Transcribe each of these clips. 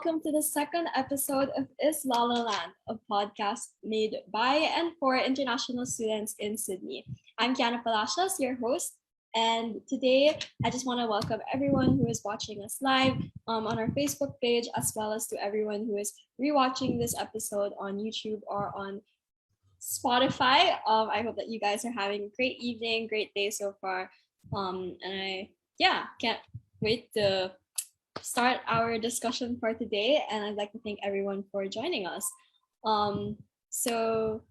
welcome to the second episode of ISLA La Land, a podcast made by and for international students in Sydney. I'm Kiana Palacios, your host, and today I just want to welcome everyone who is watching us live on our Facebook page, as well as to everyone who is rewatching this episode on YouTube or on Spotify. I hope that you guys are having a great evening, great day so far. And I can't wait to start our discussion for today, and I'd like to thank everyone for joining us. Um, so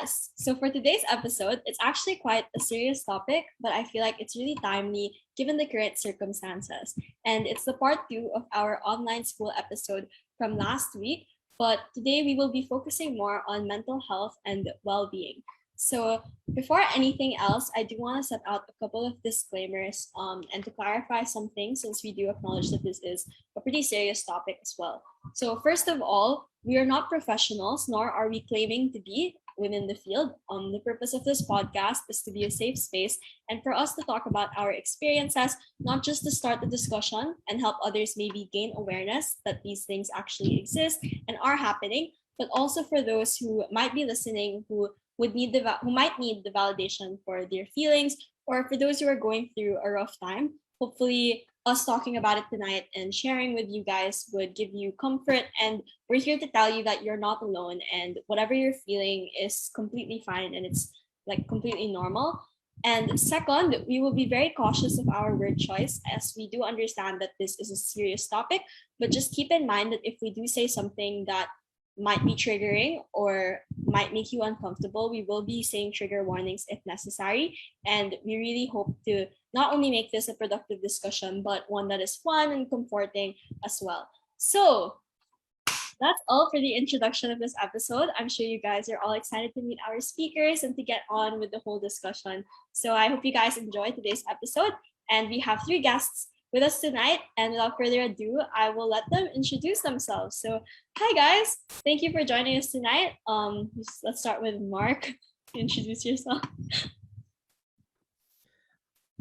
so for today's episode, it's actually quite a serious topic, but I feel like it's really timely given the current circumstances. And it's the part 2 of our online school episode from last week, but today we will be focusing more on mental health and well-being. So before anything else, I do want to set out a couple of disclaimers and to clarify some things, since we do acknowledge that this is a pretty serious topic as well. So first of all, we are not professionals, nor are we claiming to be within the field. The purpose of this podcast is to be a safe space and for us to talk about our experiences, not just to start the discussion and help others maybe gain awareness that these things actually exist and are happening, but also for those who might be listening who might need the validation for their feelings, or for those who are going through a rough time. Hopefully, us talking about it tonight and sharing with you guys would give you comfort, and we're here to tell you that you're not alone, and whatever you're feeling is completely fine, and it's like completely normal. And second, we will be very cautious of our word choice, as we do understand that this is a serious topic, but just keep in mind that if we do say something that might be triggering or might make you uncomfortable, we will be saying trigger warnings if necessary. And we really hope to not only make this a productive discussion, but one that is fun and comforting as well. So that's all for the introduction of this episode. I'm sure you guys are all excited to meet our speakers and to get on with the whole discussion. So I hope you guys enjoy today's episode. And we have 3 guests with us tonight, and without further ado, I will let them introduce themselves. So, hi guys, thank you for joining us tonight. Let's start with Mark. Introduce yourself.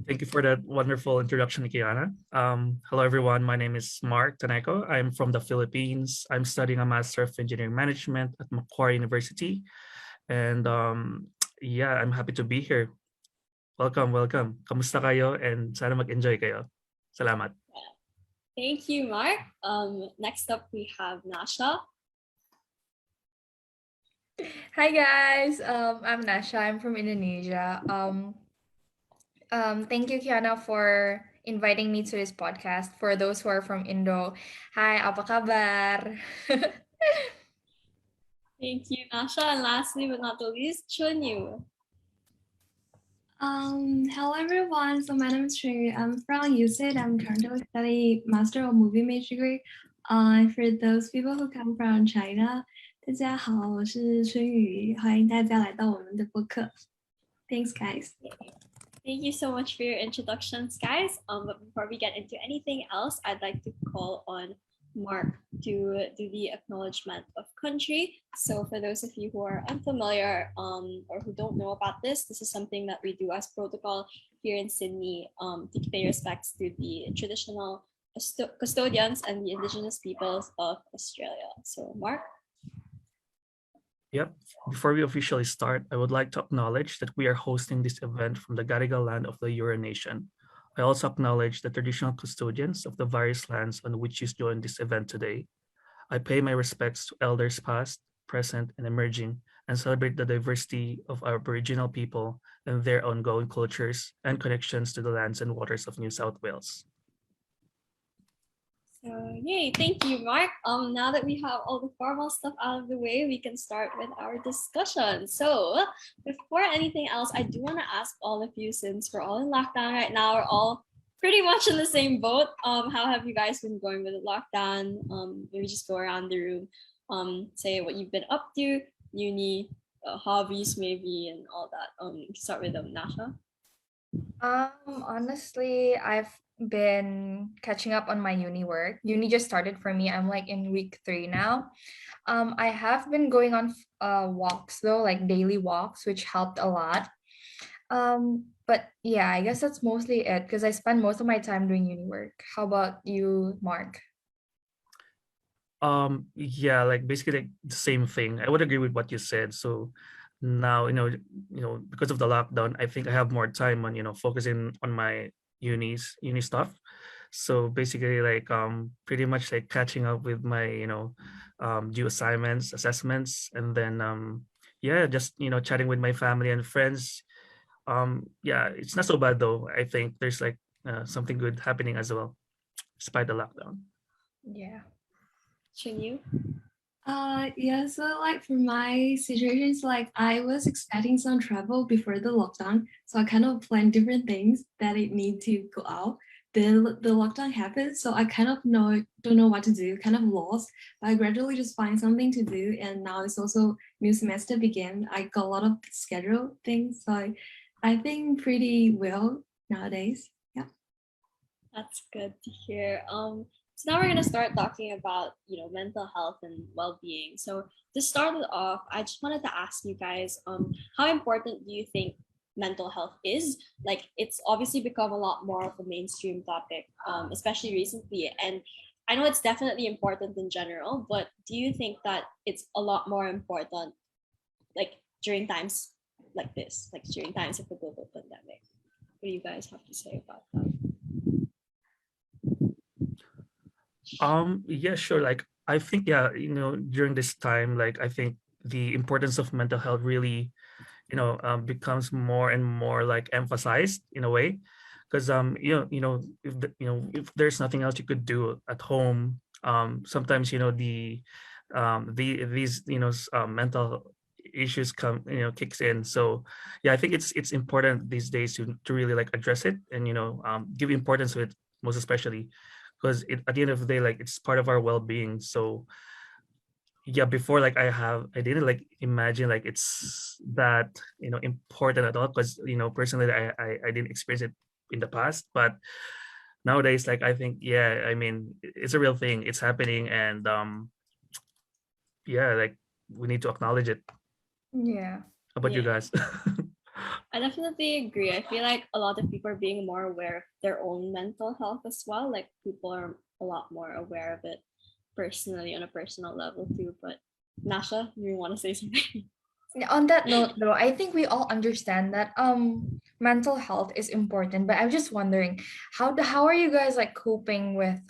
Thank you for that wonderful introduction, Kiana. Hello, everyone. My name is Mark Taneco. I'm from the Philippines. I'm studying a Master of Engineering Management at Macquarie University. And I'm happy to be here. Welcome. Kamusta kayo? And sana mag-enjoy kayo. Salamat. Thank you, Mark. Next up, we have Nasha. Hi guys, I'm Nasha. I'm from Indonesia. Thank you, Kiana, for inviting me to this podcast. For those who are from Indo, hi, apa kabar? Thank you, Nasha. And lastly but not the least, Chunyu. Hello everyone. So my name is Chunyu. I'm from USYD. I'm currently studying Master of Movie Major degree. For those people who come from China, 大家好，我是春雨，欢迎大家来到我们的播客。Thanks, guys. Thank you so much for your introductions, guys. But before we get into anything else, I'd like to call on Mark to do the acknowledgement of country. So for those of you who are unfamiliar or who don't know about this, this is something that we do as protocol here in Sydney to pay respects to the traditional custodians and the Indigenous peoples of Australia. So Mark? Yep. Before we officially start, I would like to acknowledge that we are hosting this event from the Gadigal land of the Eora Nation. I also acknowledge the traditional custodians of the various lands on which you join this event today. I pay my respects to elders past, present, and emerging, and celebrate the diversity of our Aboriginal people and their ongoing cultures and connections to the lands and waters of New South Wales. So yay, thank you, Mark. Now that we have all the formal stuff out of the way, we can start with our discussion. So before anything else, I do want to ask all of you, since we're all in lockdown right now, we're all pretty much in the same boat. How have you guys been going with the lockdown? Maybe just go around the room, say what you've been up to, uni, hobbies maybe, and all that. Start with Nasha. Honestly, I've been catching up on my uni work. Uni just started for me. I'm like in week 3 now. I have been going on walks though, like daily walks, which helped a lot. But yeah, I guess that's mostly it because I spend most of my time doing uni work. How about you, Mark? Yeah, like basically like the same thing. I would agree with what you said. So now, because of the lockdown, I think I have more time on, focusing on my uni stuff. So basically like pretty much like catching up with my, due assignments, assessments, and then yeah, just chatting with my family and friends. Yeah, it's not so bad though. I think there's like something good happening as well, despite the lockdown. Yeah. Chunyu? Yeah, so like for my situation, it's like I was expecting some travel before the lockdown. So I kind of planned different things that it need to go out. Then the lockdown happened, so I kind of don't know what to do, kind of lost. But I gradually just find something to do, and now it's also new semester began. I got a lot of schedule things, so I think pretty well nowadays. Yeah. That's good to hear. So now we're gonna start talking about mental health and well-being. So to start it off, I just wanted to ask you guys, how important do you think mental health is? Like, it's obviously become a lot more of a mainstream topic, especially recently. And I know it's definitely important in general, but do you think that it's a lot more important, like during times like this, like during times of the global pandemic? What do you guys have to say about that? Yeah, sure. Like I think, yeah, during this time, like I think the importance of mental health really, becomes more and more like emphasized in a way, because if there's nothing else you could do at home, sometimes these mental issues come kicks in. So yeah, I think it's important these days to really like address it and give importance to it, most especially because at the end of the day, like it's part of our well-being. So yeah, before like I didn't like imagine like it's that important at all, because personally I didn't experience it in the past. But nowadays, like I think, yeah, I mean it's a real thing, it's happening, and yeah, like we need to acknowledge it. Yeah. How about you Yeah. guys? I definitely agree. I feel like a lot of people are being more aware of their own mental health as well. Like people are a lot more aware of it personally on a personal level too. But Nasha, you want to say something? Yeah, on that note though, I think we all understand that mental health is important, but I'm just wondering how are you guys like coping with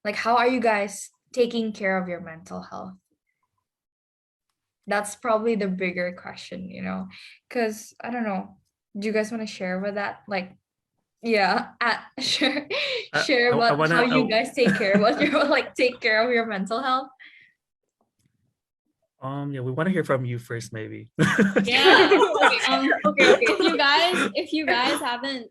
like how are you guys taking care of your mental health? That's probably the bigger question, because I don't know. Do you guys want to share with that? Like, yeah, share share I about how wanna you guys take care of your mental health. yeah, we want to hear from you first, maybe. Yeah. Okay. Okay. If you guys haven't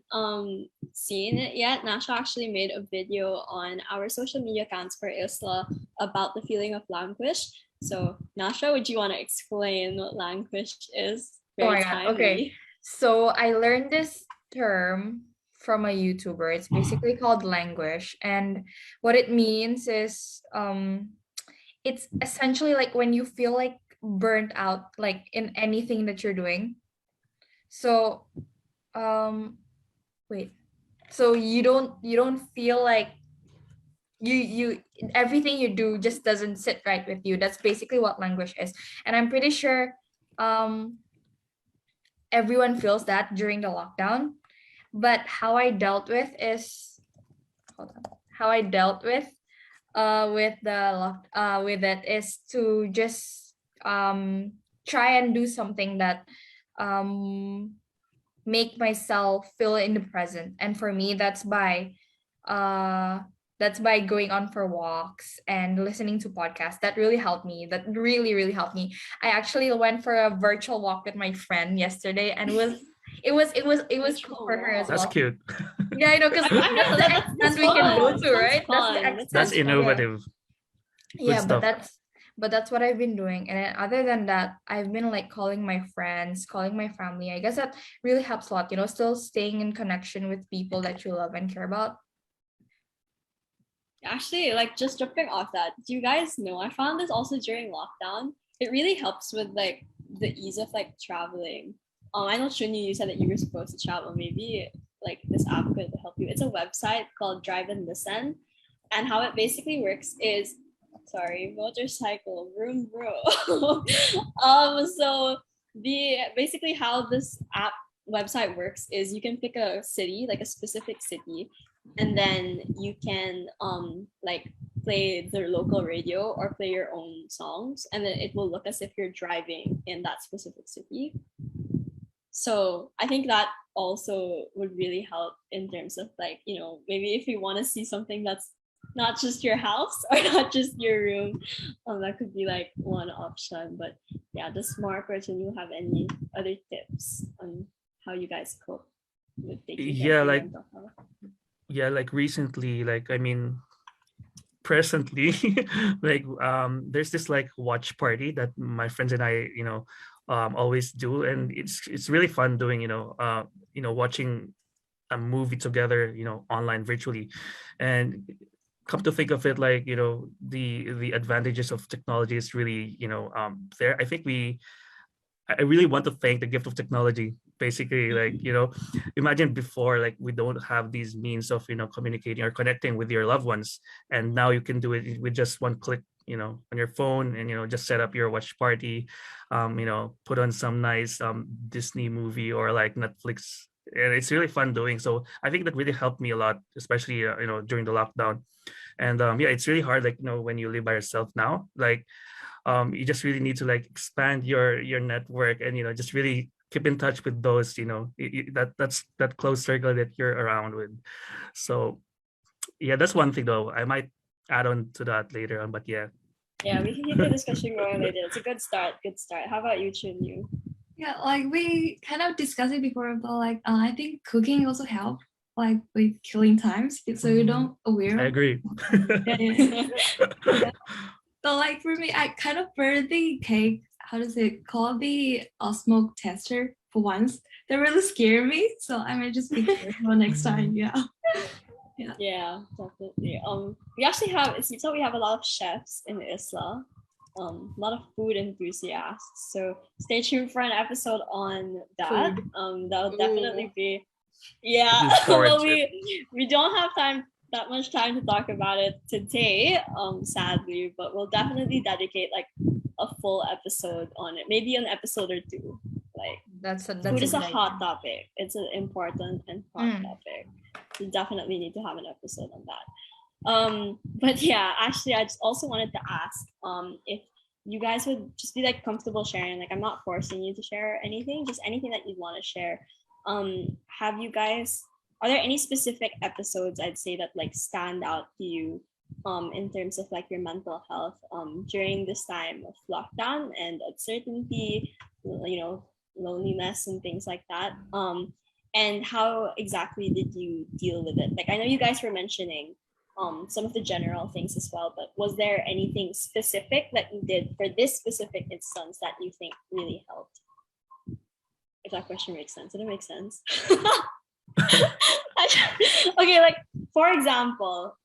seen it yet, Nasha actually made a video on our social media accounts for ISLA about the feeling of languish. So Nasha, would you want to explain what languish is? Oh Very my God. Okay. timely. So I learned this term from a YouTuber. It's basically called languish. And what it means is it's essentially like when you feel like burnt out, like in anything that you're doing. So wait. So you don't feel like you everything you do just doesn't sit right with you. That's basically what language is. And I'm pretty sure everyone feels that during the lockdown. But how I dealt with is hold on. How I dealt with it is to just try and do something that make myself feel in the present. And for me, uh that's by going on for walks and listening to podcasts. That really helped me. That really, really helped me. I actually went for a virtual walk with my friend yesterday, and it was cool for her as That's well. cute. Yeah, I know, because that's the extent we can go to, right? That's the extent. That's innovative. Yeah, stuff. but that's what I've been doing. And then other than that, I've been like calling my friends, calling my family. I guess that really helps a lot, still staying in connection with people that you love and care about. Actually, like just jumping off that, do you guys know I found this also during lockdown? It really helps with like the ease of like traveling. I know Chunyu, you said that you were supposed to travel. Maybe like this app could help you. It's a website called Drive and Listen, and how it basically works is sorry, motorcycle, vroom vroom. So basically how this app website works is you can pick a city, like a specific city, and then you can like play their local radio or play your own songs, and then it will look as if you're driving in that specific city. So I think that also would really help in terms of like, you know, maybe if you want to see something that's not just your house or not just your room, that could be like one option. But yeah, does Mark or Chunyu have any other tips on how you guys cope with taking care Yeah, of your like mental health? like recently, like I mean presently, like there's this like watch party that my friends and I, always do, and it's really fun doing, watching a movie together, online virtually. And come to think of it, like, the advantages of technology is really, there. I think I really want to thank the gift of technology. Basically, like, imagine before, like, we don't have these means of, communicating or connecting with your loved ones. And now you can do it with just one click, on your phone, and, just set up your watch party, put on some nice Disney movie or like Netflix. And it's really fun doing. So I think that really helped me a lot, especially, during the lockdown. And yeah, it's really hard, like, when you live by yourself now, like, you just really need to like expand your network, and just really keep in touch with those, that's that close circle that you're around with. So yeah, that's one thing though. I might add on to that later on, but yeah. Yeah, we can keep the discussion going later. It's a good start. Good start. How about you, Chunyu? Yeah, like we kind of discussed it before, but like I think cooking also help, like with killing times, so you don't aware. I agree. Yeah. So like for me, I kind of prefer the cake. How does it call, the smoke tester for once? They really scare me, so I might just be careful next time. Yeah. Yeah, definitely. We actually have, it seems like we have a lot of chefs in ISLA, a lot of food enthusiasts. So stay tuned for an episode on that. That'll definitely be, yeah. Well, we don't have that much time to talk about it today, sadly, but we'll definitely dedicate like a full episode on it, maybe an episode or two. Like, food is a hot topic. It's an important and hot topic. We definitely need to have an episode on that. But yeah, actually, I just also wanted to ask if you guys would just be like comfortable sharing. Like, I'm not forcing you to share anything, just anything that you'd want to share. Have you guys, are there any specific episodes I'd say that like stand out to you in terms of like your mental health during this time of lockdown and uncertainty, loneliness and things like that? And how exactly did you deal with it? Like, I know you guys were mentioning some of the general things as well, but was there anything specific that you did for this specific instance that you think really helped? If that question makes sense. Did it make sense? Okay, like for example,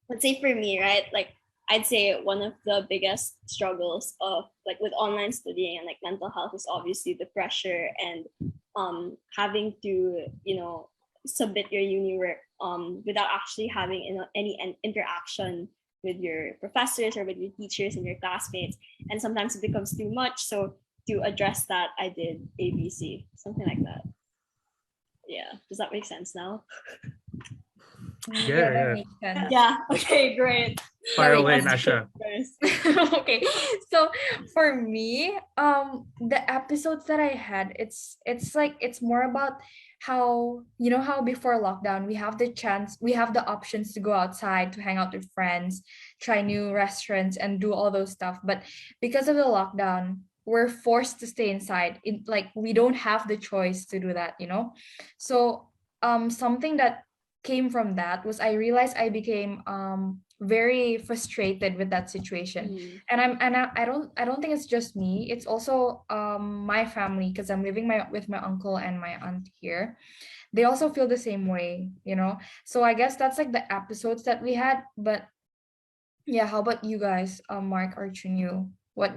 let's say for me, right? Like, I'd say one of the biggest struggles of like with online studying and like mental health is obviously the pressure and having to, submit your uni work without actually having any interaction with your professors or with your teachers and your classmates. And sometimes it becomes too much. So to address that, I did ABC, something like that. Yeah, does that make sense now? Yeah, that makes sense. Yeah, okay, great. Fire away, Nasha. Okay, so for me, the episodes that I had, it's like, it's more about how, how before lockdown we have the options to go outside, to hang out with friends, try new restaurants and do all those stuff. But because of the lockdown, we're forced to stay inside. Like, we don't have the choice to do that, So something that came from that was, I realized I became very frustrated with that situation. And I don't think it's just me, it's also my family, because I'm living with my uncle and my aunt here. They also feel the same way, so I guess that's like the episodes that we had. But yeah, how about you guys, Mark or Chunyu?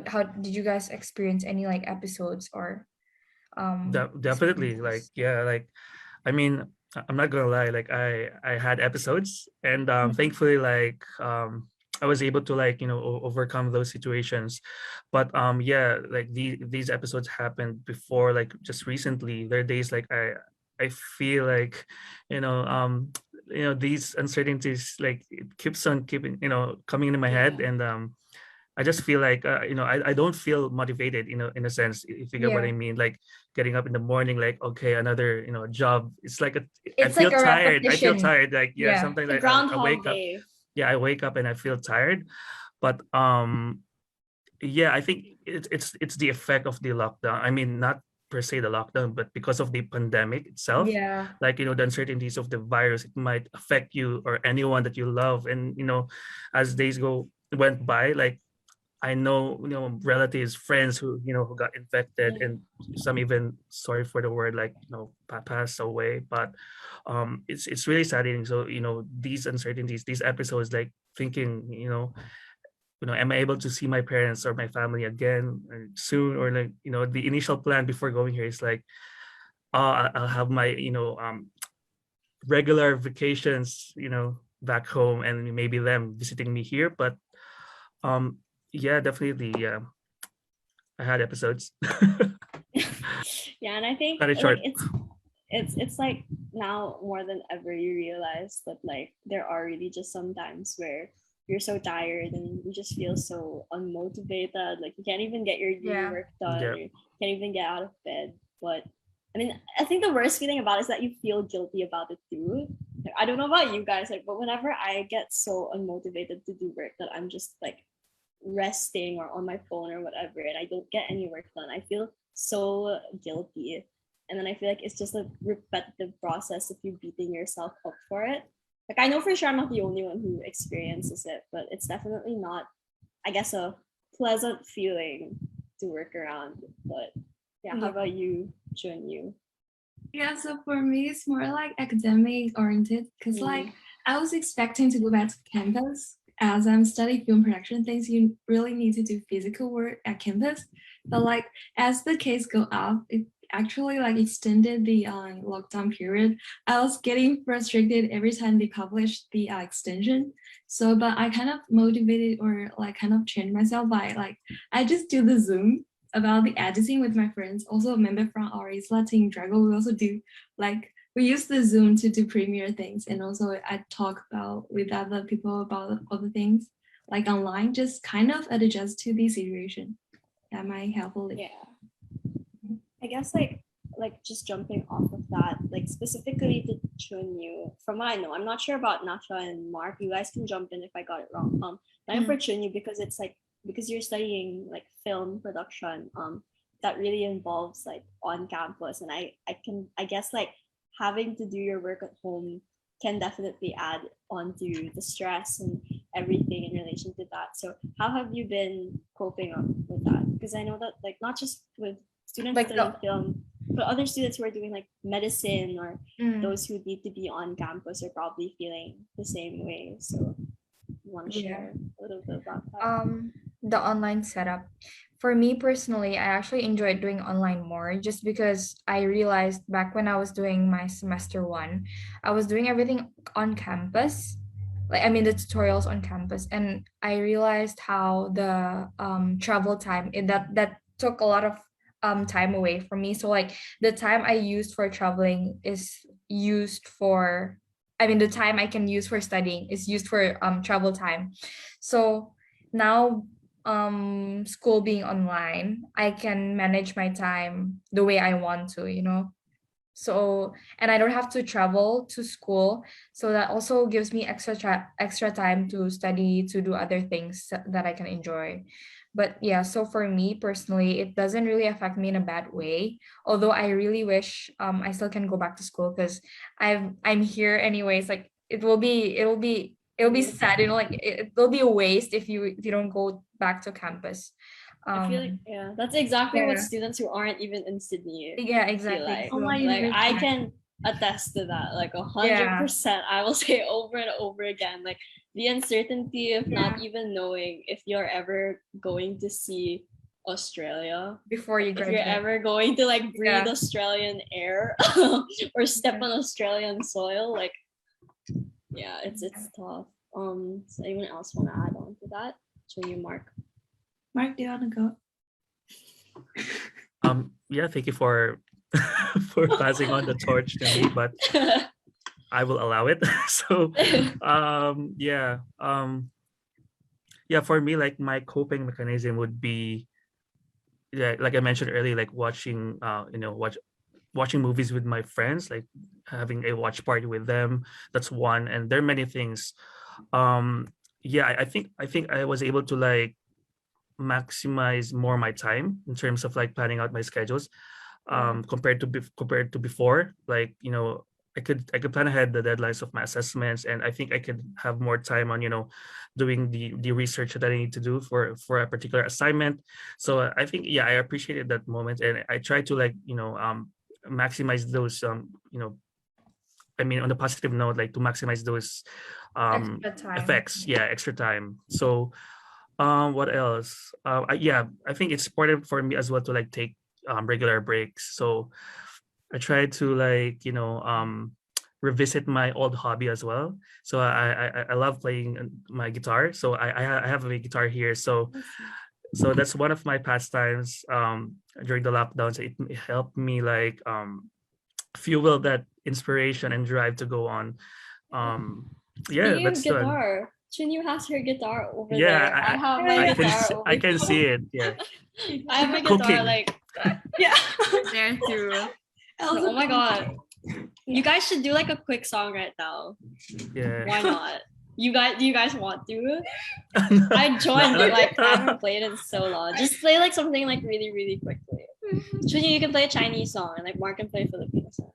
How did you guys experience any like episodes or definitely, like, yeah, like, I mean, I'm not gonna lie, like I had episodes, and thankfully, like I was able to like overcome those situations. But yeah, like these episodes happened before, like just recently. There are days like I feel like these uncertainties, like it keeps on keeping coming into my head. Yeah. And I just feel like I don't feel motivated, in a sense, if you get what Yeah. I mean. Like getting up in the morning, like, okay, another job. It's like I It's feel like a tired. I feel repetition. tired. Like, yeah, Yeah. sometimes The I Groundhog wake up. Day. Yeah, I wake up and I feel tired. But yeah, I think it's the effect of the lockdown. I mean, not per se the lockdown, but because of the pandemic itself. Yeah. Like, the uncertainties of the virus, it might affect you or anyone that you love. And as days went by, like, I know, relatives, friends who got infected, Yeah. and some even, sorry for the word, like, passed away. But it's really saddening. So, these uncertainties, these episodes, like thinking, am I able to see my parents or my family again soon? Or like, the initial plan before going here is like, I'll have my, regular vacations, back home, and maybe them visiting me here. But yeah, definitely, yeah, I had episodes. Yeah, and I think Cut it like short. it's like now more than ever you realize that like there are really just some times where you're so tired and you just feel so unmotivated, like you can't even get your uni Yeah. work done, Yeah. or you can't even get out of bed. But I mean, I think the worst feeling about it is that you feel guilty about it too. Like, I don't know about you guys, like, but whenever I get so unmotivated to do work that I'm just like resting or on my phone or whatever, and I don't get any work done, I feel so guilty. And then I feel like it's just a repetitive process of you beating yourself up for it. Like, I know for sure I'm not the only one who experiences it, but it's definitely not, I guess, a pleasant feeling to work around. But yeah, how Yeah. about you, Chunyu? Yeah, so for me, it's more like academic oriented because, like, I was expecting to go back to campus. As I'm studying film production things, you really need to do physical work at campus. But like, as the case go up, it actually like extended the lockdown period. I was getting frustrated every time they published the extension. So, but I kind of motivated or like kind of changed myself by like I just do the Zoom about the editing with my friends. Also a member from our ISLA team, Drago, we also do like we use the Zoom to do premiere things, and also I talk about with other people about other things like online, just kind of adjust to the situation. That might help a little. Yeah, I guess like just jumping off of that, like specifically to Chunyu, from what I know, I'm not sure about Nasha and Mark. You guys can jump in if I got it wrong. But I'm for Chunyu because it's like because you're studying like film production, that really involves like on campus, and I guess like having to do your work at home can definitely add on to the stress and everything in relation to that. So how have you been coping up with that? Because I know that like not just with students Like studying the film, but other students who are doing like medicine or mm, those who need to be on campus are probably feeling the same way. So you want to yeah. share a little bit about that? The online setup. For me personally, I actually enjoyed doing online more just because I realized back when I was doing my semester one, I was doing everything on campus. Like I mean the tutorials on campus, and I realized how the travel time that took a lot of time away from me. So like the time I used for traveling is used for I mean the time I can use for studying is used for travel time. So now school being online, I can manage my time the way I want to, so and I don't have to travel to school, so that also gives me extra time to study, to do other things that I can enjoy. But yeah, so for me personally, it doesn't really affect me in a bad way, although I really wish I still can go back to school because I'm here anyways. Like it'll be sad, like it'll be a waste if you don't go back to campus. I feel like yeah, that's exactly what Yeah. students who aren't even in Sydney Yeah, feel exactly. like. Oh my Like I university. can attest to that, like Yeah. 100%. I will say over and over again, like the uncertainty of Yeah. not even knowing if you're ever going to see Australia, Before you if you're graduate. ever going to like breathe Yeah. Australian air or step on Australian soil, like yeah, it's tough. So anyone else want to add on that? Chunyu, Mark. Mark, do you want to go? Yeah, thank you for for passing on the torch to me, but I will allow it. So yeah, for me, like my coping mechanism would be, yeah, like I mentioned earlier, like watching watching movies with my friends, like having a watch party with them. That's one, and there are many things. Yeah, I think I was able to like maximize more my time in terms of like planning out my schedules, compared to before. Like, I could plan ahead the deadlines of my assessments, and I think I could have more time on doing the research that I need to do for a particular assignment. So I think, yeah, I appreciated that moment, and I try to like maximize those I mean, on the positive note, like to maximize those Extra time. effects. Yeah, extra time. So what else? I think it's important for me as well to like take regular breaks. So I try to like revisit my old hobby as well. So I love playing my guitar. So I have a guitar here. So that's one of my pastimes during the lockdown. So it helped me like fuel that inspiration and drive to go on. Yeah, Speaking of that's done. guitar, Chunyu has her guitar over Yeah, there. I have my I can guitar over I can here. see it. Yeah. I have my guitar Cooking. like, Yeah. There too. oh my god. You guys should do like a quick song right now. Yeah. Why not? Do you guys want to? I joined, but like I haven't played in so long. Just play like something like really, really quickly. Chunyu, you can play a Chinese song, and like Mark can play a Filipino song.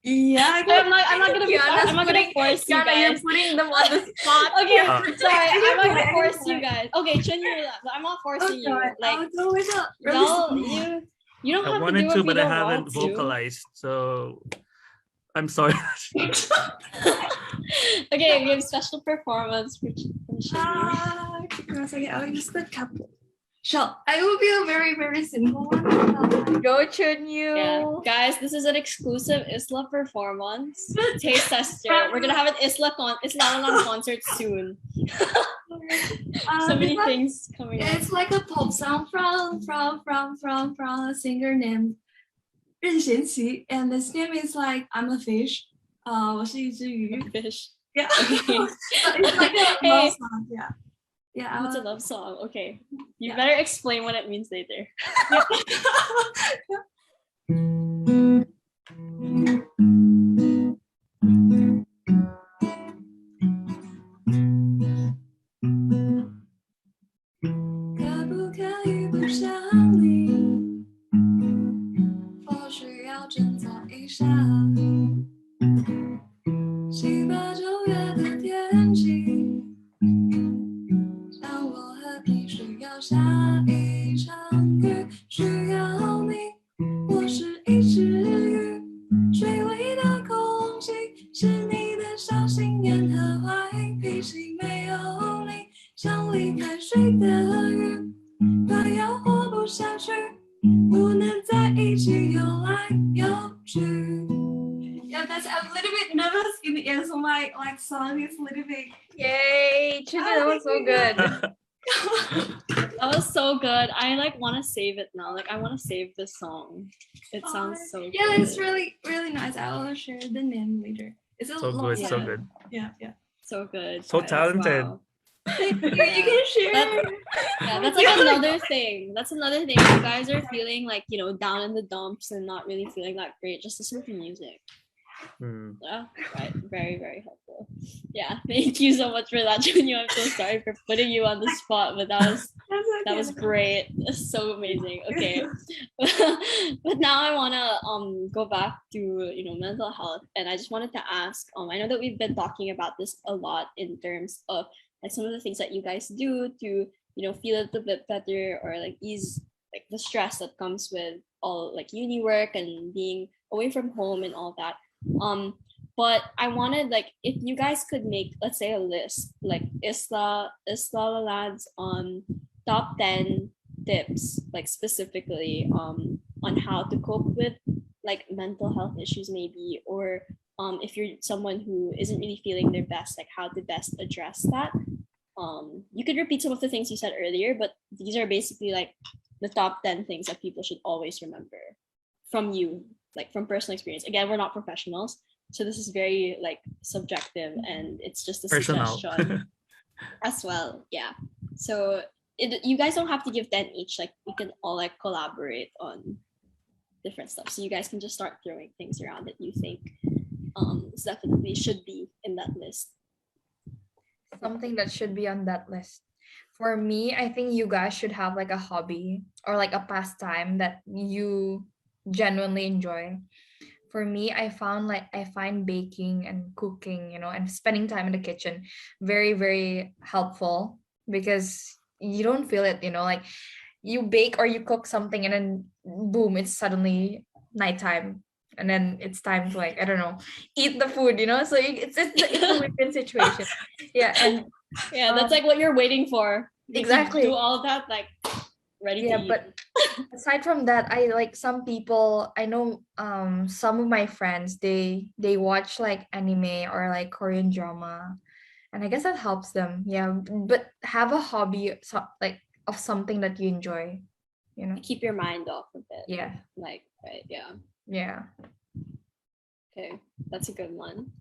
Yeah, I'm not gonna Kiana's I'm not gonna force you Kiana, you're guys. putting them on the spot. Okay, Uh, sorry, I'm not gonna Okay, force okay. you guys. Okay, Chunyu, I'm not forcing you. Like, go with the y'all, release. you don't I have to wanted do it to, if you but I don't haven't want to. vocalized. So I'm sorry. Okay, we have special performance from Chunyu. I'll use the couple. Sure, I will be a very, very simple one. Go Chunyu. Yeah, guys, this is an exclusive ISLA performance. Taste tester. We're gonna have an ISLA La Land concert soon. So many things coming up. It's like a pop song from a singer named 任贤齐, and this name is like I'm a fish. 我是一只鱼. Fish. Yeah. Okay. It's like a Hey. love song. Yeah. Yeah. It's a love song. Okay. You better explain what it means later. Yeah, that's I'm a little bit nervous in the end, so my like song is a little bit. Yay, Chunyu, that was so good. That was so good. I like want to save it now. Like I want to save this song. It sounds so good. Yeah, it's really, really nice. I will share the name later. It's a So long good, Yeah. so song. good. Yeah. So good. So guys. talented. Wow. You can share. Yeah, that's like another thing. That's another thing. If you guys are feeling like, down in the dumps and not really feeling that great, just listen to music. Hmm. Yeah, right. Very, very helpful. Yeah, thank you so much for that, Chunyu. I'm so sorry for putting you on the spot, but that was great. That's so amazing. Okay. But now I wanna go back to mental health, and I just wanted to ask, I know that we've been talking about this a lot in terms of like some of the things that you guys do to feel a little bit better or like ease like the stress that comes with all like uni work and being away from home and all that. But I wanted like if you guys could make, let's say, a list like ISLA La Land's top 10 tips, like specifically on how to cope with like mental health issues maybe, or if you're someone who isn't really feeling their best, like how to best address that. you could repeat some of the things you said earlier, but these are basically like the top 10 things that people should always remember from you, like from personal experience. Again, we're not professionals, so this is very like subjective, and it's just a Personal. suggestion as well. Yeah. So you guys don't have to give 10 each. Like we can all like collaborate on different stuff. So you guys can just start throwing things around that you think definitely should be in that list. Something that should be on that list. For me, I think you guys should have like a hobby or like a pastime that you genuinely enjoy. For me, I find baking and cooking, and spending time in the kitchen very, very helpful, because you don't feel it, like you bake or you cook something and then boom, it's suddenly nighttime. And then it's time to, like, I don't know, eat the food, so it's a win-win situation. Yeah. And yeah, that's like what you're waiting for. Exactly. Do all of that, like ready to eat. But aside from that, I like some people, I know some of my friends, they watch like anime or like Korean drama, and I guess that helps them. Yeah, but have a hobby, like of something that you enjoy, keep your mind off of it. Yeah. Like, right, yeah. Yeah. Okay, that's a good one.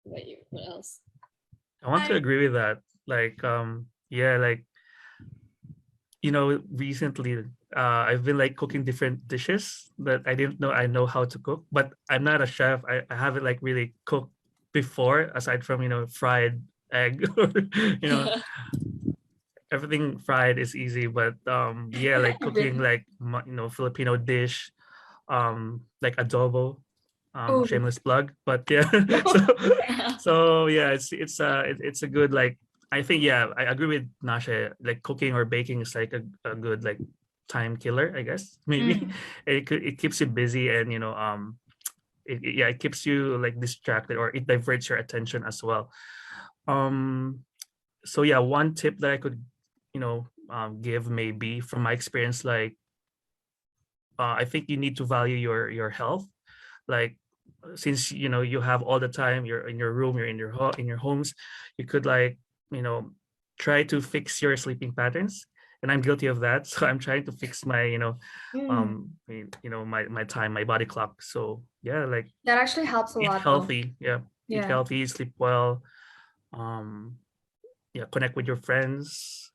What else? I want to agree with that. Like, yeah, like, recently I've been like cooking different dishes that I didn't know I know how to cook, but I'm not a chef. I haven't like really cooked before, aside from, fried egg or, everything fried is easy, but yeah, like cooking like, Filipino dish, like adobo, Ooh. shameless plug, but yeah. so yeah, it's a good, like, I think, yeah, I agree with Nasha. Like cooking or baking is like a good like time killer, I guess, maybe. It keeps you busy, and it keeps you like distracted, or it diverts your attention as well. So yeah, one tip that I could give, maybe from my experience, like I think you need to value your health. Like, since you have all the time, you're in your room, you're in your homes, you could, like, try to fix your sleeping patterns. And I'm guilty of that. So I'm trying to fix my my time, my body clock. So yeah, like, that actually helps a eat lot. healthy. Yeah, eat Yeah. healthy, sleep well, yeah, connect with your friends.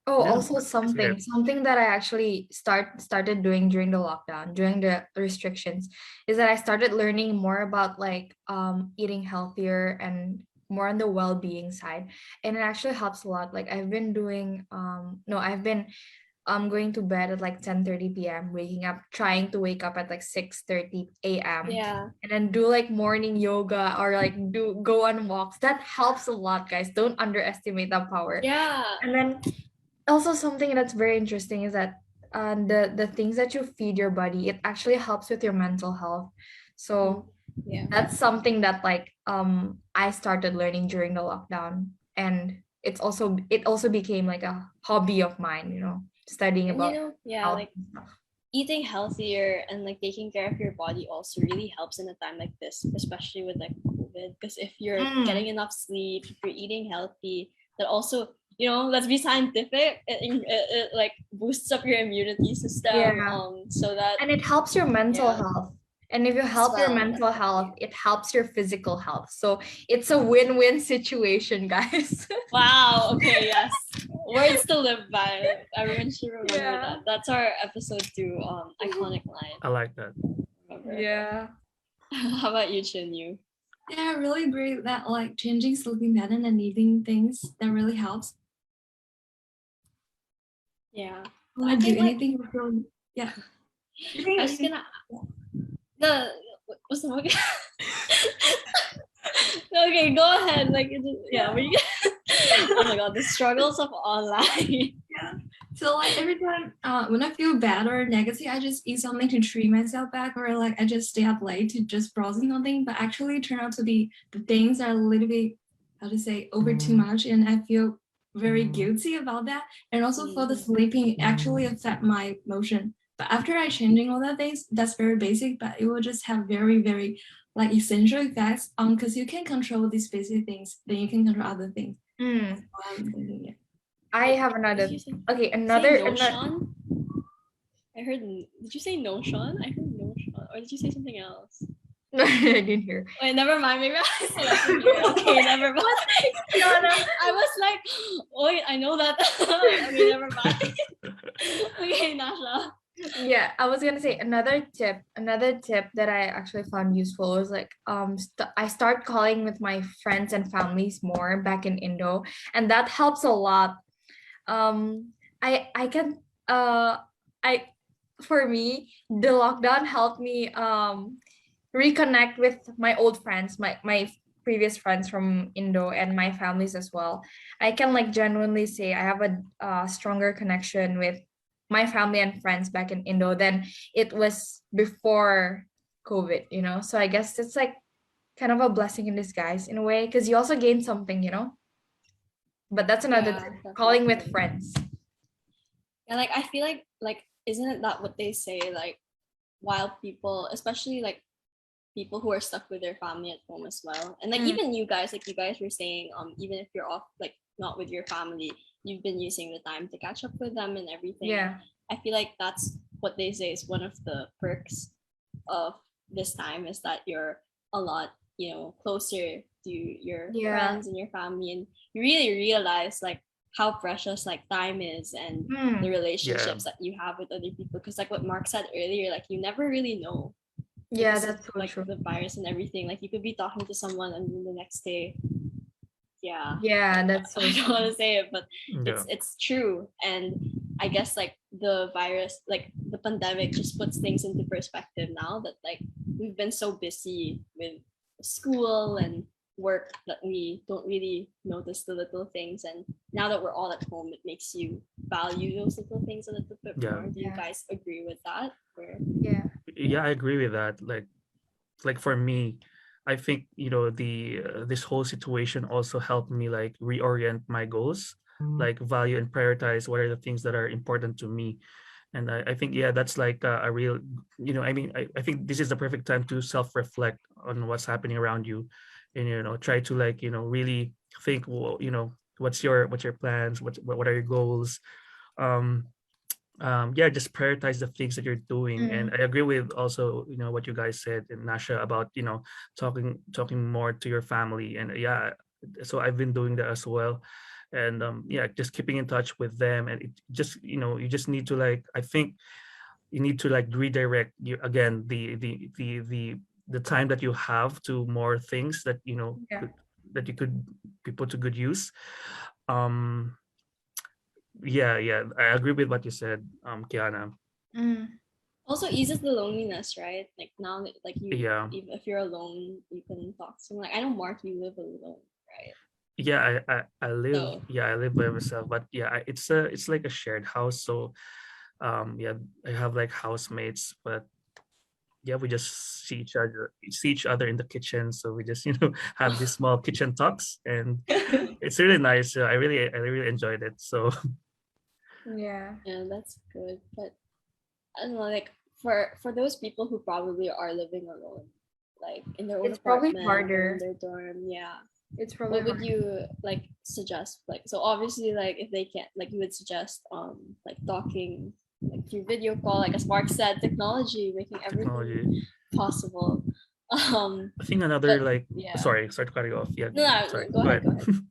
Oh, Yeah, also something that I actually started doing during the lockdown, during the restrictions, is that I started learning more about like eating healthier and more on the well-being side. And it actually helps a lot. Like I've been doing I've been going to bed at like 10:30 p.m., trying to wake up at like 6:30 a.m. Yeah. And then do like morning yoga or like go on walks. That helps a lot, guys. Don't underestimate that power. Yeah. And then also something that's very interesting is that the things that you feed your body, it actually helps with your mental health. So yeah, that's something that like I started learning during the lockdown, and it also became like a hobby of mine, studying about yeah, like eating healthier and like taking care of your body also really helps in a time like this, especially with like COVID, because if you're getting enough sleep, if you're eating healthy, that also, let's be scientific, it like boosts up your immunity system. So that, and it helps your mental health. And if you help your mental health, it helps your physical health. So it's a win-win situation, guys. Wow. Okay. Yes. Words to live by. Everyone should remember that. That's our episode 2 iconic line. I like that. Remember? Yeah. How about you, Chunyu? Yeah, I really agree that like changing sleeping pattern and eating things that really helps. Yeah. I do anything. Yeah. I was gonna. What's the okay? Okay, go ahead. Like, yeah. Oh my god, the struggles of online. Yeah. So like every time when I feel bad or negative, I just eat something to treat myself back, or like I just stay up late to just browsing something. But actually, turn out to be the things are a little bit, how to say, over too much, and I feel very guilty about that. And also for the sleeping, it actually affect my motion. But after I changing all that things, that's very basic, but it will just have very, very like essential effects because you can control these basic things, then you can control other things. Mm. Thinking, I have Did another. you say, Okay, say another. notion? I heard. Did you say notion? I heard notion, or did you say something else? No, I didn't hear. Wait, never mind. Maybe I said I didn't hear. Okay, never mind. Kiana. I was like, wait, I know that. Okay, never mind. Okay, Nasha. Yeah, I was gonna say another tip that I actually found useful was like I start calling with my friends and families more back in Indo, and that helps a lot. I can I for me the lockdown helped me reconnect with my old friends, my previous friends from Indo and my families as well. I can like genuinely say I have a stronger connection with my family and friends back in Indo than it was before COVID, you know? So I guess it's like kind of a blessing in disguise in a way because you also gain something, you know? But that's another Yeah, tip, calling with definitely. friends. And like I feel like isn't it that what they say, like while people, especially like people who are stuck with their family at home as well, and like Mm. even you guys, like you guys were saying, even if you're off, like not with your family, you've been using the time to catch up with them and everything. Yeah. I feel like that's what they say is one of the perks of this time, is that you're a lot, closer to your Yeah. friends and your family, and you really realize like how precious like time is, and Mm. the relationships that you have with other people, because like what Mark said earlier, like you never really know, Yeah, because of that's so like true. the virus and everything. Like you could be talking to someone and then the next day, yeah, Yeah, that's so I don't true. want to say it, but Yeah. it's true. And I guess like the virus, like the pandemic, just puts things into perspective now that like we've been so busy with school and work that we don't really notice the little things, and now that we're all at home, it makes you value those little things a little bit Yeah. more. Do you Yeah. guys agree with that? Or Yeah. Yeah, I agree with that. Like for me, I think the this whole situation also helped me like reorient my goals, like value and prioritize what are the things that are important to me. And I think yeah, that's like a real, I mean, I think this is the perfect time to self-reflect on what's happening around you, and try to like really think, well, what's your plans, what are your goals. um yeah, just prioritize the things that you're doing. And Mm. I agree with also what you guys said in Nasha about talking more to your family. And yeah, so I've been doing that as well. And yeah, just keeping in touch with them. And it just you just need to like, I think you need to like redirect you again the time that you have to more things that Yeah. that you could be put to good use. um yeah, I agree with what you said, Kiana. Mm. also eases the loneliness, right? Like now that like you, Yeah, even if you're alone, you can talk to someone. Like I know Mark, you live alone, right? yeah, I live, So yeah, I live by myself, but yeah, it's like a shared house. So yeah, I have like housemates, but yeah, we just see each other in the kitchen. So we just have these small kitchen talks, and it's really nice. I really enjoyed it. So Yeah. yeah, that's good. But I don't know, like for those people who probably are living alone, like in their own It's probably apartment or in harder. their dorm, yeah. It's probably What would harder. you like suggest? Like so obviously like if they can't, like you would suggest like talking like through video call, like as Mark said, technology making everything technology. possible. Um I think another but like, yeah. sorry to cut you off. Yeah, No, sorry. go Go ahead, ahead. go ahead.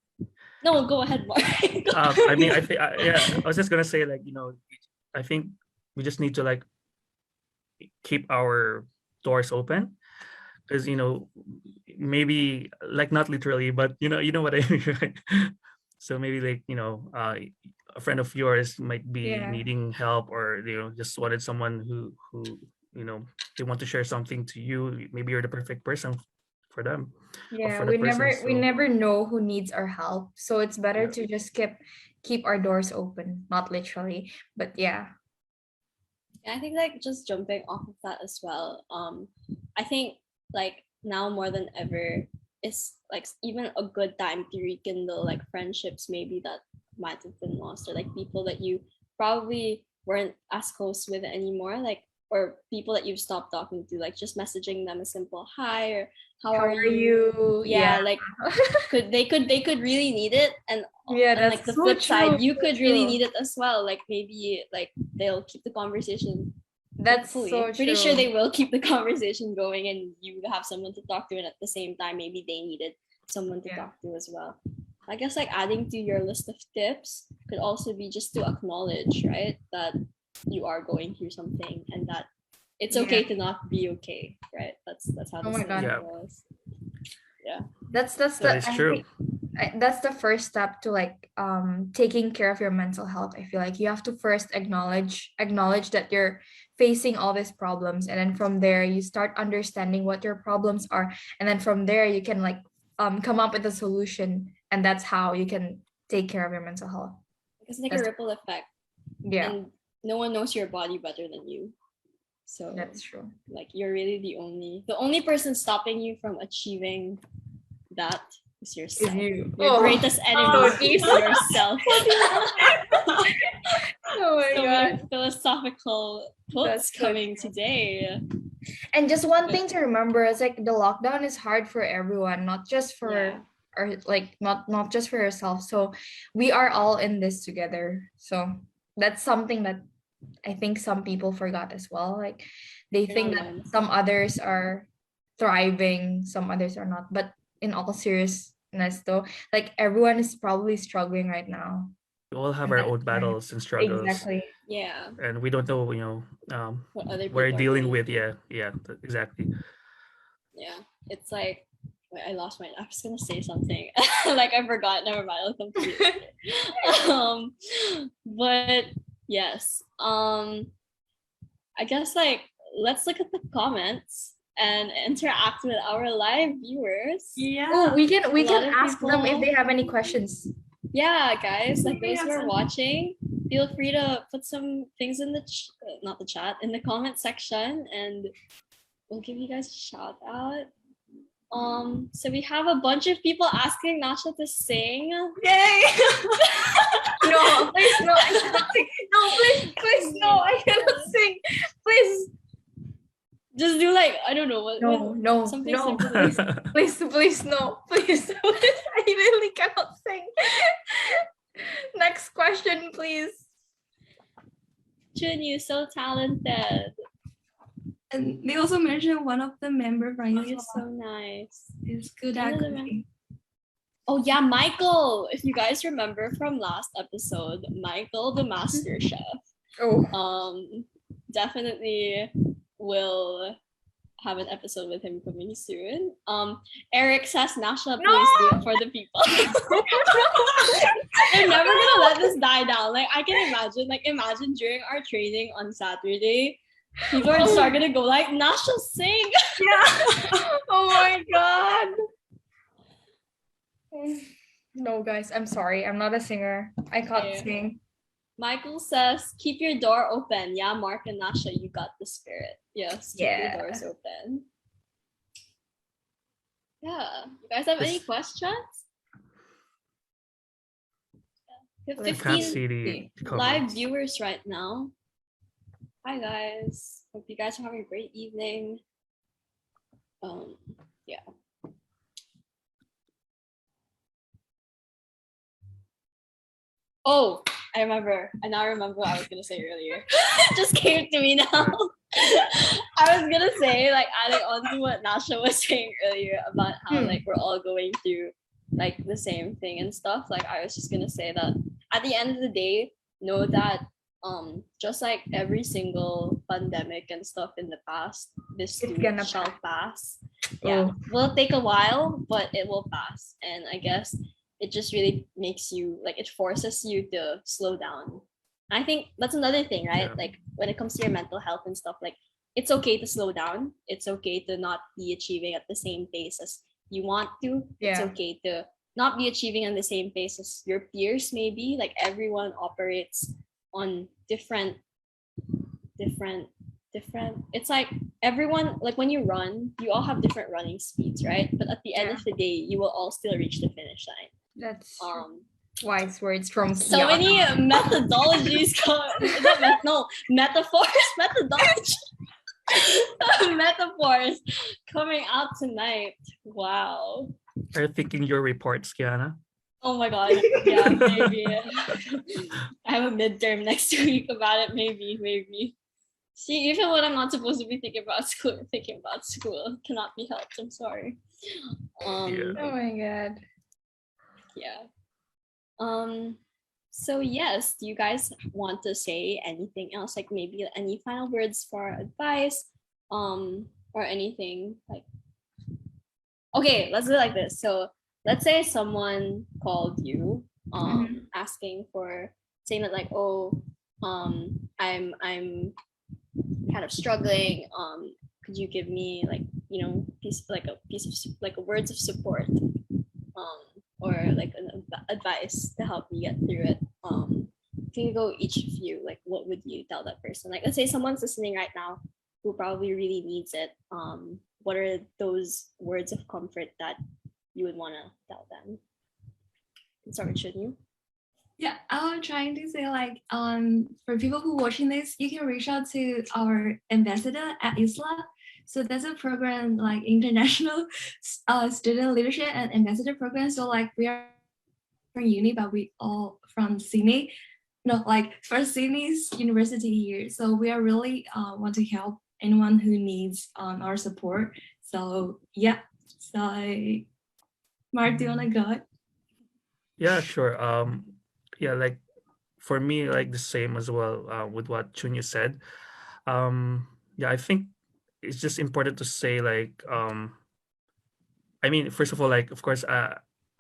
No, go ahead, Mark. Go I mean, I ahead. think yeah, I was just gonna say like I think we just need to like keep our doors open, because maybe like not literally, but you know what I mean, right? So maybe like a friend of yours might be Yeah. needing help, or just wanted someone who they want to share something to you. Maybe you're the perfect person for them, or Yeah. for the We person. never we So never know who needs our help. So it's better yeah. to just keep our doors open. Not literally, but yeah. Yeah, I think like just jumping off of that as well. I think like now more than ever is like even a good time to rekindle like friendships maybe that might have been lost, or like people that you probably weren't as close with anymore. Like or people that you've stopped talking to, like just messaging them a simple hi or how How are are you? you? Yeah, like they could really need it, and Yeah, like the that's so flip side, true, you so could really true. need it as well. Like maybe like they'll keep the conversation. That's Hopefully, so pretty sure true. they will keep the conversation going, and you have someone to talk to, and at the same time, maybe they needed someone to Yeah. talk to as well. I guess like adding to your list of tips could also be just to acknowledge, right, that you are going through something and that it's okay to not be okay, right? That's how Oh the my God. saying Yeah. goes. That's That the is I true. think that's the first step to like taking care of your mental health. I feel like you have to first acknowledge that you're facing all these problems, and then from there you start understanding what your problems are, and then from there you can like come up with a solution, and that's how you can take care of your mental health. It's like a That's- ripple effect, Yeah, and no one knows your body better than you. So that's true. like you're really the only person stopping you from achieving that is yourself. you. Your Oh, greatest enemy so is deep. yourself. Oh my So God. many philosophical quotes That's so coming today. And just one thing to remember is like the lockdown is hard for everyone, not just for Yeah. or like not just for yourself. So we are all in this together. So that's something that I think some people forgot as well. Like they You're think not that alone. some others are thriving, some others are not. But in all seriousness though, like everyone is probably struggling right now. We all have And our that's own fine. battles and struggles, Exactly. Yeah. and we don't know, What other people we're are dealing going with. through. Exactly. Yeah. It's like wait, I lost my I was gonna say something. Like I forgot. Never mind. I'll completely but yes. I guess like let's look at the comments and interact with our live viewers. Yeah. Oh, we A can lot of ask them if people- they have any questions. Yeah, guys, like We those have who are some- watching, feel free to put some things in the not the chat, in the comment section, and we'll give you guys a shout out. So we have a bunch of people asking Nasha to sing. Yay! No, please, no, I cannot sing. No, please, no, I cannot sing. Please. Just do like I don't know what. No, something no, simple. please, no, please. I really cannot sing. Next question, please. Chunyu, so talented. And they also mentioned one of the members from Oh, you're ISLA so nice. is good One at of the cooking. Oh yeah, Michael. If you guys remember from last episode, Michael, the master chef. Oh, Definitely will have an episode with him coming soon. Eric says Nasha, please do it for the people. They're never gonna let this die down. Like I can imagine during our training on Saturday, people are just gonna go like Nasha sing. oh my God. No, guys, I'm sorry. I'm not a singer. I can't Yeah. sing. Michael says, keep your door open. Yeah, Mark and Nasha, you got the spirit. Yes, keep Yeah. your doors open. Yeah. You guys have any Yes. questions? We have I I can't 15 see the live comments. viewers right now. Hi guys. Hope you guys are having a great evening. Yeah. Oh, I now remember what I was gonna say earlier. It just came to me now. I was gonna say, like, adding on to what Nasha was saying earlier about how like we're all going through like the same thing and stuff. Like I was just gonna say that at the end of the day, know that just like every single pandemic and stuff in the past, this It's too gonna shall pass. Yeah, Oh. will take a while, but it will pass. And I guess it just really makes you like it forces you to slow down. I think that's another thing, right? Yeah. Like when it comes to your mental health and stuff, like it's okay to slow down. It's okay to not be achieving at the same pace as you want to. It's Yeah. okay to not be achieving on the same pace as your peers, maybe. Like everyone operates on different it's like everyone, like when you run, you all have different running speeds, right? But at the end Yeah. of the day, you will all still reach the finish line. That's Um wise words from so Kiana. many methodologies metaphors methodology Metaphors coming out tonight. Wow. Are you thinking your reports, Kiana? Oh my god. Yeah, maybe. I have a midterm next week about it. Maybe. See, even when I'm not supposed to be thinking about school cannot be helped. I'm sorry. Yeah. Oh my god. Yeah. So yes, do you guys want to say anything else? Like maybe any final words for advice? Or anything like okay, let's do it like this. So let's say someone called you asking for saying that like, oh, I'm kind of struggling. Could you give me like, piece of like a words of support? Or like an advice to help me get through it. Can you go each of you? Like, what would you tell that person? Like, let's say someone's listening right now who probably really needs it. What are those words of comfort that you would want to tell them? Sorry, shouldn't you? Yeah, I'm trying to say like for people who watching this, you can reach out to our ambassador at ISLA. So that's a program like international student leadership and ambassador program. So like we are from uni, but we all from Sydney. No, like for Sydney's university here. So we are really want to help anyone who needs our support. So yeah, so Mark, do you wanna go? Yeah, sure. Yeah, like for me, like the same as well with what Chunyu said. Yeah, I think it's just important to say like, I mean, first of all, like of course,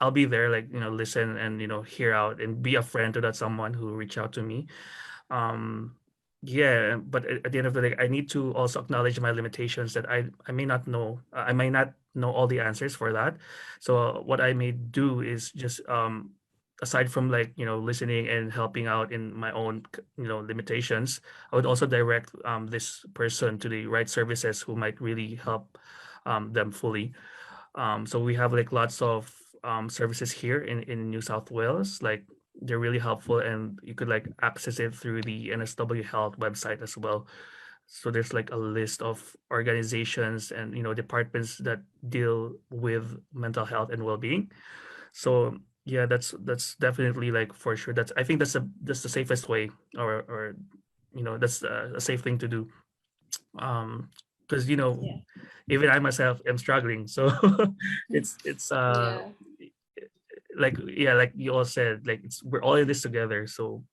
I'll be there, like listen and hear out and be a friend to that someone who reach out to me. Um, yeah, but at the end of the day, I need to also acknowledge my limitations that I may not know. I may not know all the answers for that. So what I may do is just aside from like listening and helping out in my own limitations, I would also direct this person to the right services who might really help them fully. So we have like lots of services here in New South Wales. Like they're really helpful, and you could like access it through the NSW Health website as well. So there's like a list of organizations and departments that deal with mental health and well-being. So yeah, that's definitely like for sure. I think that's the safest way, or that's a safe thing to do. Because Yeah. even I myself am struggling. So it's Yeah. like yeah, like you all said, like we're all in this together. So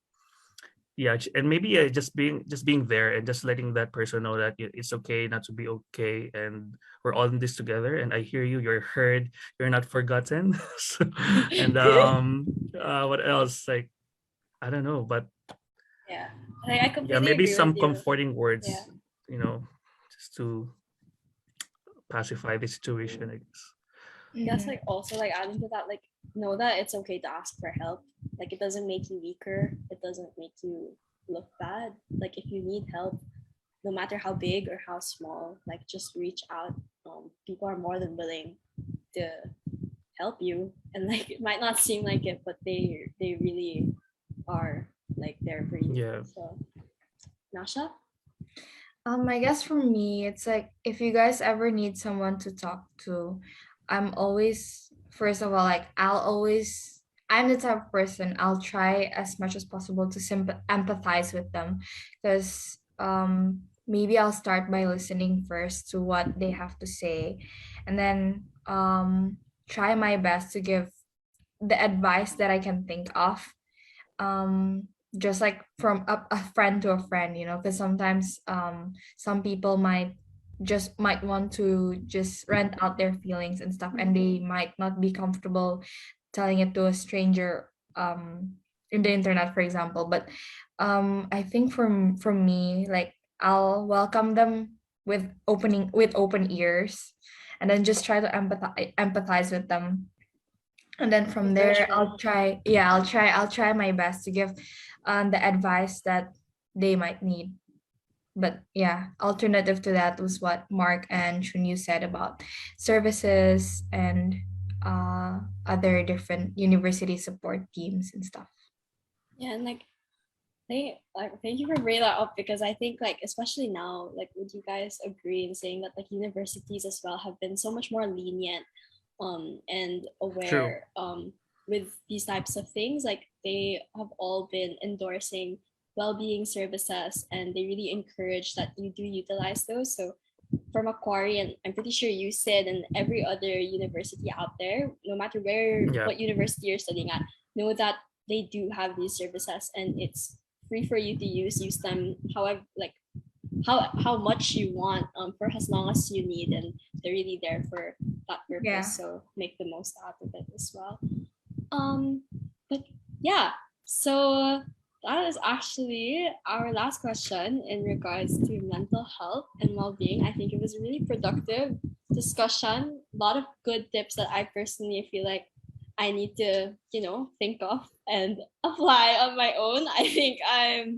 yeah, and maybe just being there and just letting that person know that it's okay not to be okay, and we're all in this together. And I hear you. You're heard. You're not forgotten. So, and what else? Like I don't know, but Yeah. I yeah, completely maybe agree with some you. comforting words. Yeah. Just to pacify the situation, I guess. That's like also like adding to that, like know that it's okay to ask for help. Like it doesn't make you weaker. It doesn't make you look bad. Like if you need help, no matter how big or how small, like just reach out. People are more than willing to help you, and like it might not seem like it, but they really are like there for you. Yeah. So, Nasha. I guess for me, it's like if you guys ever need someone to talk to, I'm always, first of all, like I'm the type of person, I'll try as much as possible to empathize with them, because maybe I'll start by listening first to what they have to say, and then try my best to give the advice that I can think of, just like from a friend to a friend, because sometimes some people might want to just rent out their feelings and stuff, and they might not be comfortable telling it to a stranger in the internet, for example. But I think from me, like I'll welcome them with open ears, and then just try to empathize with them, and then from there I'll try my best to give the advice that they might need. But yeah, alternative to that was what Mark and Chunyu said about services and other different university support teams and stuff. Yeah, and like Thank you for bringing that up, because I think, like, especially now, like, would you guys agree in saying that, like, universities as well have been so much more lenient and True. aware with these types of things. Like, they have all been endorsing well-being services, and they really encourage that you do utilize those. So for Macquarie, and I'm pretty sure you said, and every other university out there, no matter Yeah. what university you're studying at, know that they do have these services, and it's free for you to use them however, like, how much you want, for as long as you need, and they're really there for that purpose. Yeah. So make the most out of it as well. But yeah, so that is actually our last question in regards to mental health and well-being. I think it was a really productive discussion. A lot of good tips that I personally feel like I need to, think of and apply on my own. I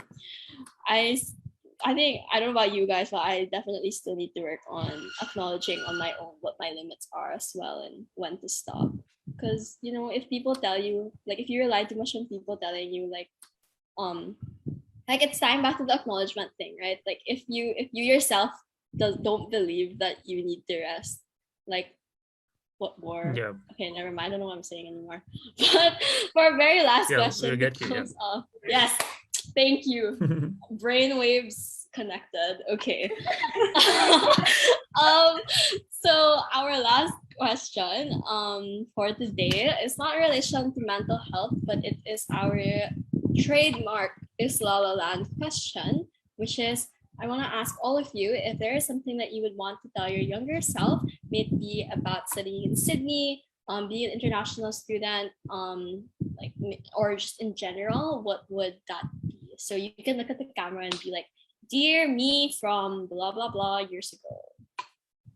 I think, I don't know about you guys, but I definitely still need to work on acknowledging on my own what my limits are as well, and when to stop. Because, if people tell you, like, if you rely too much on people telling you, like, it's time back to the acknowledgement thing, right? Like, if you yourself don't believe that you need to rest, like, what more? Yeah. Okay, never mind. I don't know what I'm saying anymore. But for our very last Yeah, question, we'll get you, yeah. comes up. Yes, thank you. Brainwaves connected. Okay. So our last question for today is not in relation to mental health, but it is our trademark ISLA La Land question, which is, I want to ask all of you if there is something that you would want to tell your younger self, may it be about studying in Sydney, being an international student, like, or just in general, what would that be? So you can look at the camera and be like, "Dear me from blah blah blah years ago.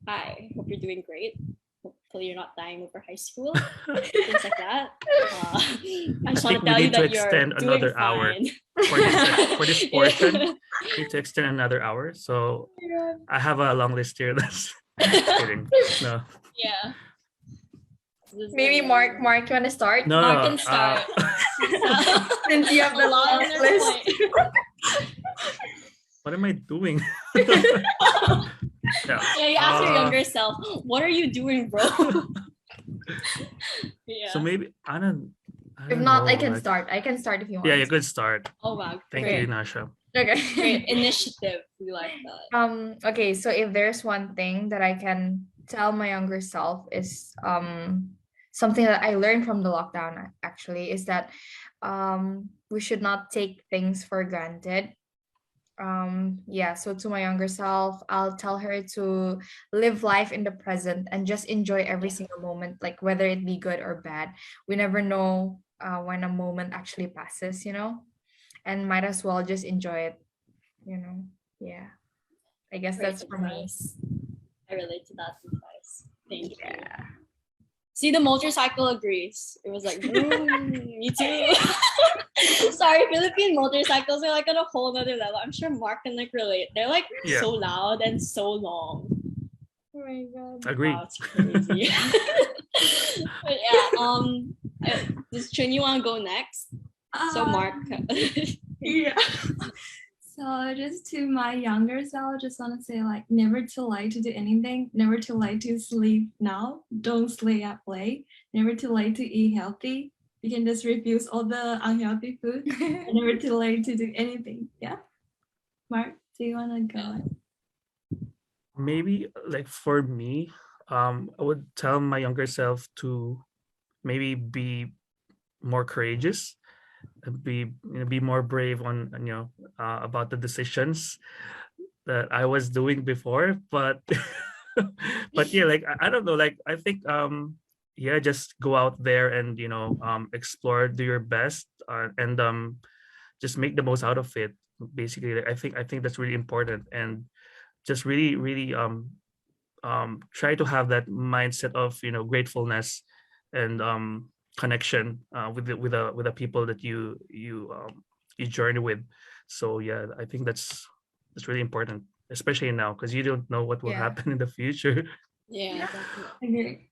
Hi, hope you're doing great. Hopefully you're not dying over high school." Things like that. I just want to think we tell you need to that you're extend doing another hour fine. for this portion. We need to extend another hour. So I have a long list here. That's just kidding. No. Yeah. Maybe Mark, you want to start? No, Mark no. can start. Since you have the A lot on longest their list. plate. What am I doing? Yeah. Yeah, you ask your younger self, what are you doing, bro? Yeah. So maybe I don't If not, know, I can like- start. I can start if you want. Yeah, you could start. Oh wow. Thank Great. you, Nasha. Okay. Great initiative. We like that. Okay, so if there's one thing that I can tell my younger self is something that I learned from the lockdown actually, is that we should not take things for granted. Yeah, so to my younger self, I'll tell her to live life in the present and just enjoy every single moment, like whether it be good or bad. We never know when a moment actually passes, and might as well just enjoy it, yeah, I guess Great that's for me. advice. I relate to that advice. Thank you. Yeah. See, the motorcycle agrees. It was like, me too. Sorry, Philippine motorcycles are like on a whole nother level. I'm sure Mark can like relate. They're like Yeah. so loud and so long. Oh my god. Agree. Wow, it's crazy. But yeah, does Chunyu want to go next? So Mark. Yeah. So just to my younger self, just want to say, like, never too late to do anything, never too late to sleep now, don't stay up late, never too late to eat healthy. You can just refuse all the unhealthy food. And never too late to do anything. Yeah. Mark, do you want to go? Maybe like for me, I would tell my younger self to maybe be more courageous, and be more brave on about the decisions that I was doing before. But but yeah, like I don't know, like I think yeah, just go out there and explore, do your best, and just make the most out of it. Basically, I think that's really important, and just really try to have that mindset of gratefulness and connection with the people that you journey with. So yeah, I think that's really important, especially now, because you don't know what will Yeah. happen in the future. Yeah, definitely. Okay.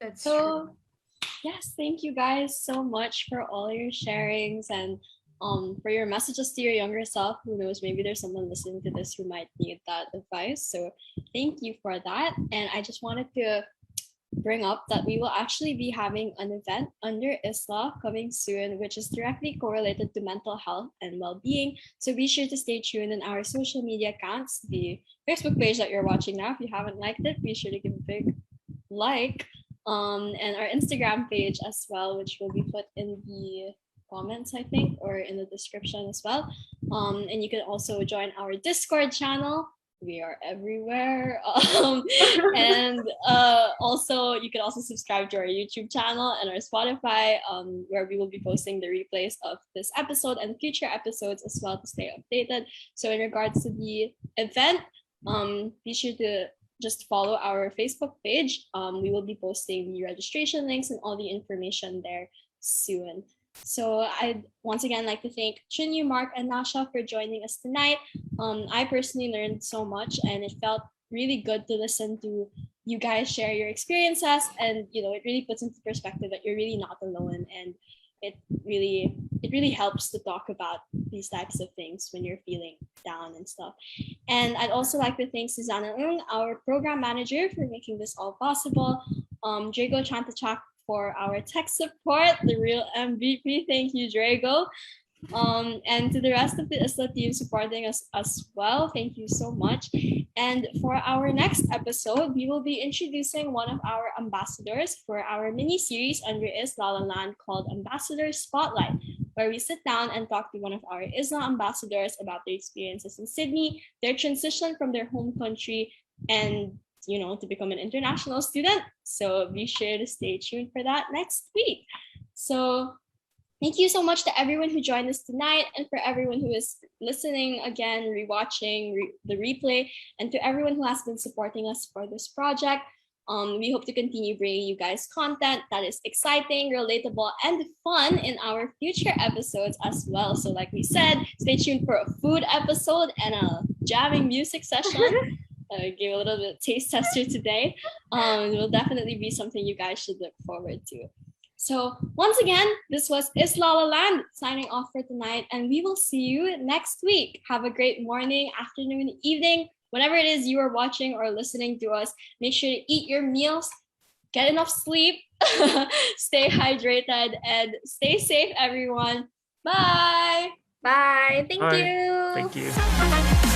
That's true. So yes, thank you guys so much for all your sharings, and for your messages to your younger self. Who knows, maybe there's someone listening to this who might need that advice. So thank you for that. And I just wanted to bring up that we will actually be having an event under ISLA coming soon, which is directly correlated to mental health and well-being. So be sure to stay tuned in our social media accounts, the Facebook page that you're watching now. If you haven't liked it, be sure to give a big like, and our Instagram page as well, which will be put in the comments, I think, or in the description as well. And you can also join our Discord channel. We are everywhere. And also, you can also subscribe to our YouTube channel and our Spotify, where we will be posting the replays of this episode and future episodes as well to stay updated. So in regards to the event, be sure to just follow our Facebook page. We will be posting the registration links and all the information there soon. So I'd once again like to thank Chunyu, Mark, and Nasha for joining us tonight. I personally learned so much, and it felt really good to listen to you guys share your experiences, and it really puts into perspective that you're really not alone, and it really helps to talk about these types of things when you're feeling down and stuff. And I'd also like to thank Susanna Ng, our program manager, for making this all possible. Drago Chantachak for our tech support, the real MVP. Thank you, Drago. And to the rest of the ISLA team supporting us as well, thank you so much. And for our next episode, we will be introducing one of our ambassadors for our mini-series under ISLA La Land called Ambassador Spotlight, where we sit down and talk to one of our ISLA ambassadors about their experiences in Sydney, their transition from their home country, and to become an international student. So be sure to stay tuned for that next week. So thank you so much to everyone who joined us tonight, and for everyone who is listening again, rewatching the replay, and to everyone who has been supporting us for this project. We hope to continue bringing you guys content that is exciting, relatable, and fun in our future episodes as well. So like we said, stay tuned for a food episode and a jamming music session. Gave a little bit of taste tester today. It will definitely be something you guys should look forward to. So once again, this was ISLA La Land signing off for tonight, and we will see you next week. Have a great morning, afternoon, evening, whenever it is you are watching or listening to us. Make sure to eat your meals, get enough sleep, stay hydrated, and stay safe, everyone. Bye. Bye. Thank Bye. you. Thank you.